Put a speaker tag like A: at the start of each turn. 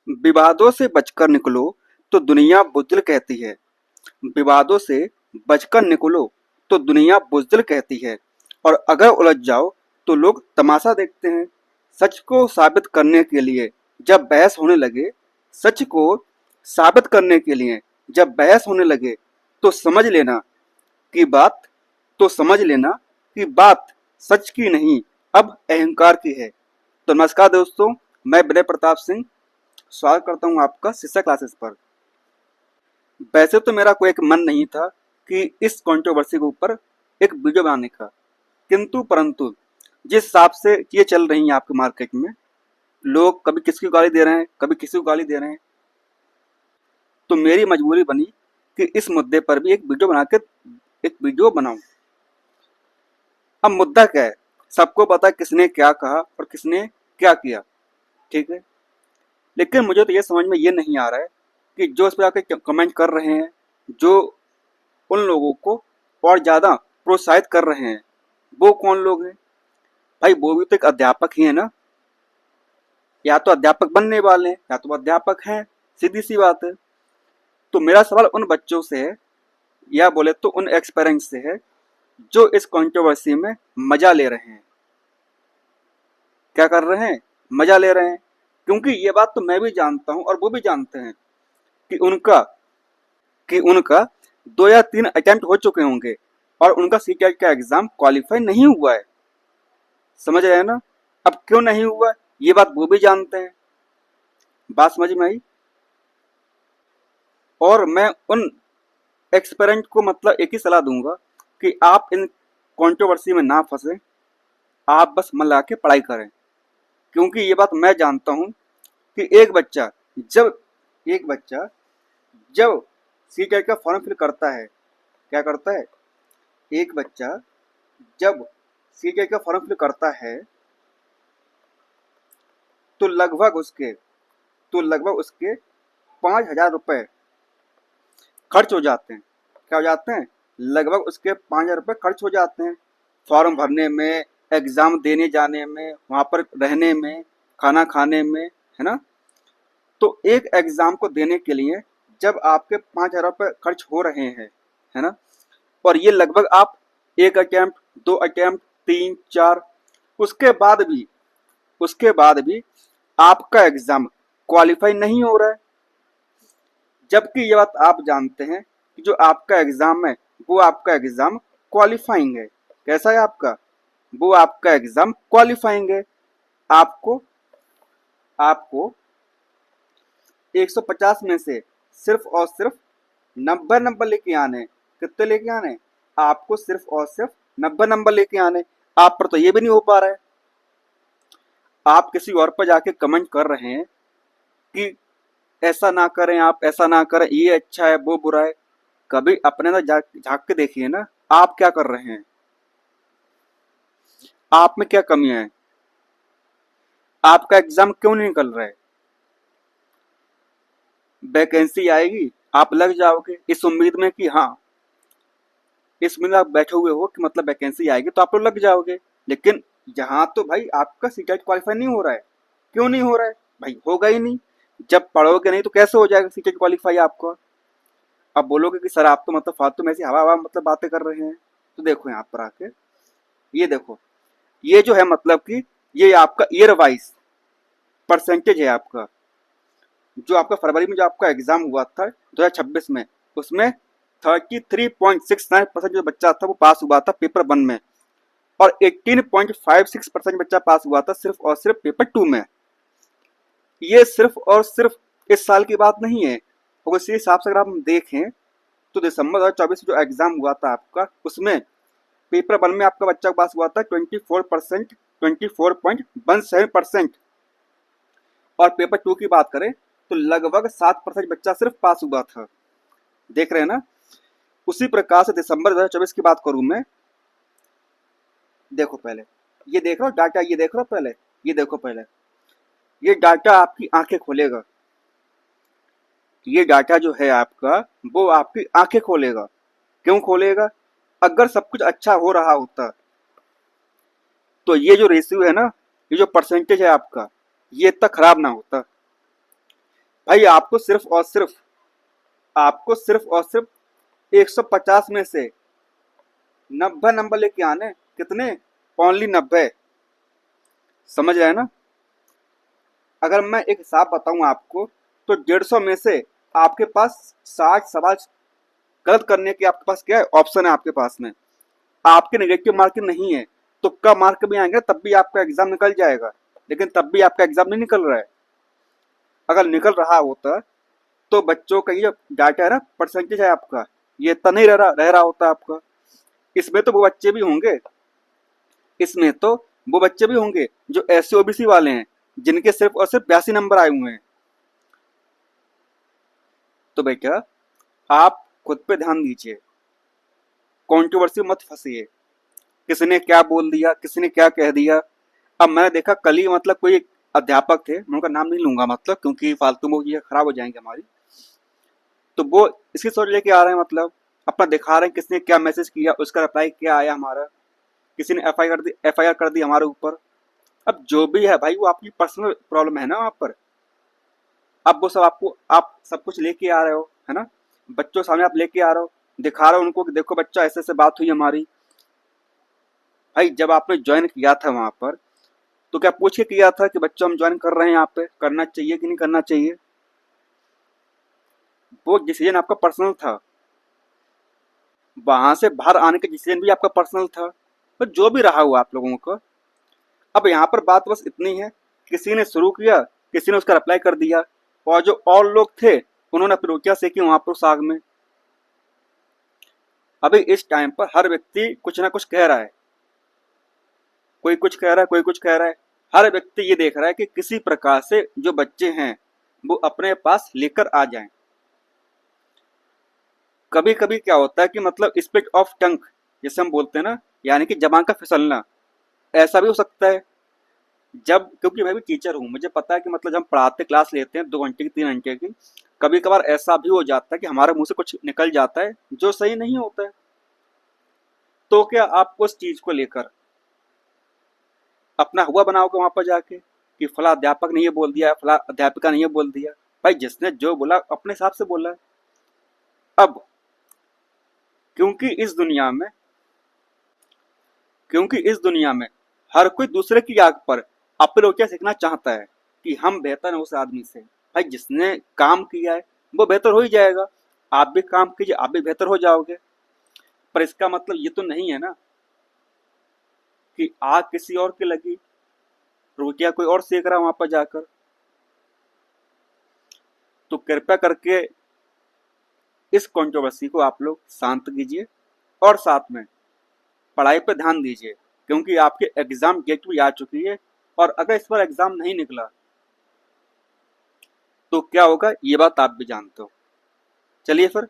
A: विवादों से बचकर निकलो तो दुनिया बुज़दिल कहती है। विवादों से बचकर निकलो तो दुनिया बुज़दिल कहती है और अगर उलझ जाओ तो लोग तमाशा देखते हैं। सच को साबित करने के लिए जब बहस होने लगे सच को साबित करने के लिए जब बहस होने लगे तो समझ लेना कि बात तो समझ लेना कि बात सच की नहीं, अब अहंकार की है। तो नमस्कार दोस्तों, मैं विनय प्रताप सिंह स्वागत करता हूँ आपका शिक्षा क्लासेस पर। वैसे तो मेरा कोई एक मन नहीं था कि इस कंट्रोवर्सी के ऊपर एक वीडियो बनाने का, किंतु परंतु जिस हिसाब से ये चल रही है आपके मार्केट में, लोग कभी किसी को गाली दे रहे हैं, कभी किसी को गाली दे रहे हैं, तो मेरी मजबूरी बनी कि इस मुद्दे पर भी एक वीडियो बना के एक वीडियो बनाऊं। अब मुद्दा क्या है, सबको पता है किसने क्या कहा और किसने क्या किया, ठीक है। लेकिन मुझे तो ये समझ में ये नहीं आ रहा है कि जो इस पर आके कमेंट कर रहे हैं, जो उन लोगों को और ज़्यादा प्रोत्साहित कर रहे हैं, वो कौन लोग हैं? भाई वो भी तो एक अध्यापक ही है ना, या तो अध्यापक बनने वाले हैं या तो अध्यापक हैं, सीधी सी बात है। तो मेरा सवाल उन बच्चों से है, या बोले तो उन एक्सपेरेंट्स से है, जो इस कंट्रोवर्सी में मजा ले रहे हैं। क्या कर रहे हैं? मजा ले रहे हैं। क्योंकि ये बात तो मैं भी जानता हूं और वो भी जानते हैं कि उनका 2 या 3 अटेम्प्ट हो चुके होंगे और उनका सीटेट का एग्जाम क्वालिफाई नहीं हुआ है। समझ रहे हैं ना? अब क्यों नहीं हुआ ये बात वो भी जानते हैं। बात समझ में आई? और मैं उन एक्सपेरेंट को मतलब एक ही सलाह दूंगा कि आप इन कंट्रोवर्सी में ना फंसे, आप बस मन लगा के पढ़ाई करें। क्योंकि ये बात मैं जानता हूँ कि जब एक बच्चा जब सीटेट का फॉर्म फिल करता है, क्या करता है? एक बच्चा जब सीटेट का फॉर्म फिल करता है तो लगभग उसके 5,000 रुपये खर्च हो जाते हैं। क्या हो जाते हैं? लगभग उसके 5,000 रुपये खर्च हो जाते हैं, फॉर्म भरने में, एग्जाम देने जाने में, वहाँ पर रहने में, खाना खाने में, है ना। तो एक एग्जाम को देने के लिए जब आपके 5,000 रुपये खर्च हो रहे हैं, है ना, और ये लगभग आप एक अटेम्प्ट, 2 अटेम्प्ट, 3, 4, उसके बाद भी आपका एग्जाम क्वालिफाई नहीं हो रहा है। जबकि ये बात आप जानते हैं कि जो आपका एग्जाम है वो आपका एग्जाम क्वालिफाइंग है। कैसा है आपका? वो आपका एग्जाम क्वालिफाइंग है। आपको आपको 150 में से सिर्फ और सिर्फ 90 नंबर लेके आने हैं। कितने लेके आने हैं? आपको सिर्फ और सिर्फ 90 नंबर लेके आने। आप पर तो ये भी नहीं हो पा रहा है। आप किसी और पर जाके कमेंट कर रहे हैं कि ऐसा ना करें, आप ऐसा ना करें, ये अच्छा है, वो बुरा है। कभी अपने अंदर झांक के देखिए ना, आप क्या कर रहे हैं, आप में क्या कमियां हैं, आपका एग्जाम क्यों नहीं निकल रहा है। वैकेंसी आएगी, आप लग जाओगे इस उम्मीद में कि हाँ, इस उम्मीद में आप बैठे हुए हो कि मतलब वैकेंसी आएगी तो आप लोग लग जाओगे। लेकिन यहाँ तो भाई आपका सीटेट क्वालिफाई नहीं हो रहा है। क्यों नहीं हो रहा है? भाई होगा ही नहीं। जब पढ़ोगे नहीं तो कैसे हो जाएगा सीटेट क्वालिफाई आपका? अब बोलोगे कि सर आप तो मतलब फालतू में ऐसी हवा हवा मतलब बातें कर रहे हैं। तो देखो यहाँ पर आके, ये देखो, ये जो है मतलब कि ये आपका ईयर वाइज परसेंटेज है आपका। जो आपका फरवरी में जो आपका एग्जाम हुआ था 2026 में, उसमें 33.69% जो बच्चा था वो पास हुआ था पेपर 1 में, और 18.56% बच्चा पास हुआ था सिर्फ और सिर्फ पेपर 2 में। ये सिर्फ और सिर्फ इस साल की बात नहीं है। और इसी हिसाब से अगर हम देखें तो दिसंबर 2024 में जो एग्जाम हुआ था आपका, उसमें पेपर 1 में आपका बच्चा पास हुआ था 24%, 24.17%। और पेपर 2 की बात करें तो लगभग 7% बच्चा सिर्फ पास हुआ था। देख रहे हैं ना। उसी प्रकार से दिसंबर 2024 की बात करूं मैं, देखो पहले, ये देख रहे हो डाटा, ये देख रहे हो पहले, ये देखो पहले, ये डाटा आपकी आंखें खोलेगा। ये डाटा जो है आपका वो आपकी आंखें खोलेगा। क्यों खोलेगा? अगर सब कुछ अच्छा हो रहा होता तो ये जो रेशियो है ना, ये जो परसेंटेज है आपका, ये इतना खराब ना होता। भाई आपको सिर्फ 150 में से 90 नंबर लेके आने। कितने? ओनली 90। समझ रहे हैं ना? अगर मैं एक हिसाब बताऊं आपको, तो 150 में से आपके पास 60 सवाल गलत करने के आपके पास क्या है, ऑप्शन है आपके पास में। आपके नेगेटिव मार्किंग नहीं है, तो कम मार्क भी आएंगे तब भी आपका एग्जाम निकल जाएगा। लेकिन तब भी आपका एग्जाम नहीं निकल रहा है। अगर निकल रहा होता तो बच्चों का ये डाटा है ना, परसेंटेज है आपका, ये इतना नहीं रह रहा होता आपका। इसमें तो वो बच्चे भी होंगे इसमें तो वो बच्चे भी होंगे जो एससी ओबीसी वाले हैं, जिनके सिर्फ और सिर्फ 82 नंबर आए हुए हैं। तो बेटा, आप खुद पे ध्यान दीजिए, कंट्रोवर्सी मत फंसिए। किसी ने क्या बोल दिया, किसी ने क्या कह दिया। अब मैंने देखा कल ही, मतलब कोई एक अध्यापक थे, मैं उनका नाम नहीं लूंगा, मतलब क्योंकि फालतू में ये खराब हो जाएंगे हमारी। तो वो इसकी सोच लेके आ रहे हैं, मतलब अपना दिखा रहे हैं किसने क्या मैसेज किया, उसका रिप्लाई क्या आया हमारा। किसी ने एफआईआर कर दी हमारे ऊपर। अब जो भी है भाई, वो आपकी पर्सनल प्रॉब्लम है ना वहाँ पर। अब वो सब आप सब कुछ लेके आ रहे हो, है ना? बच्चों के सामने आप लेके आ रहे हो, दिखा रहे हो उनको कि देखो बच्चा, ऐसे ऐसे बात हुई हमारी। भाई जब आपने ज्वाइन किया था वहां पर, तो क्या पूछ के किया था कि बच्चों हम ज्वाइन कर रहे हैं, यहाँ पे करना चाहिए कि नहीं करना चाहिए? वो डिसीजन आपका पर्सनल था। वहां से बाहर आने का डिसीजन भी आपका पर्सनल था। तो जो भी रहा हुआ आप लोगों का, अब यहाँ पर बात बस इतनी है, किसी ने शुरू किया, किसी ने उसका अप्लाई कर दिया, और जो और लोग थे उन्होंने अपनी रोटियां सेकी वहां पर साग में। अभी इस टाइम पर हर व्यक्ति कुछ ना कुछ कह रहा है, कोई कुछ कह रहा है, कोई कुछ कह रहा है। हर व्यक्ति ये देख रहा है कि किसी प्रकार से जो बच्चे हैं वो अपने पास लेकर आ जाएं। कभी कभी क्या होता है कि मतलब स्पिट ऑफ टंग, जैसे हम बोलते हैं ना, यानी कि जबान का फिसलना, ऐसा भी हो सकता है। जब, क्योंकि मैं भी टीचर हूँ, मुझे पता है कि मतलब जब हम पढ़ाते क्लास लेते हैं 2 घंटे की, 3 घंटे की, कभी कभार ऐसा भी हो जाता है कि हमारे मुंह से कुछ निकल जाता है जो सही नहीं होता है। तो क्या आप उस चीज को लेकर अपना हुआ बनाओगे वहां पर जाके कि फला अध्यापक ने ये बोल दिया, फला अध्यापिका ने ये बोल दिया? भाई जिसने जो बोला अपने हिसाब से बोला है। अब क्योंकि इस दुनिया में क्योंकि इस दुनिया में हर कोई दूसरे की आग पर अपनी रोटियां सेकना चाहता है कि हम बेहतर हैं उस आदमी से। भाई जिसने काम किया है वो बेहतर हो ही जाएगा। आप भी काम कीजिए, आप भी बेहतर हो जाओगे। पर इसका मतलब ये तो नहीं है ना कि आग किसी और की लगी, रोटियां कोई और सेक रहा है वहां पर जाकर। तो कृपया करके इस कंट्रोवर्सी को आप लोग शांत कीजिए, और साथ में पढ़ाई पर ध्यान दीजिए, क्योंकि आपके एग्जाम डेट भी आ चुकी है। और अगर इस बार एग्जाम नहीं निकला तो क्या होगा ये बात आप भी जानते हो। चलिए फिर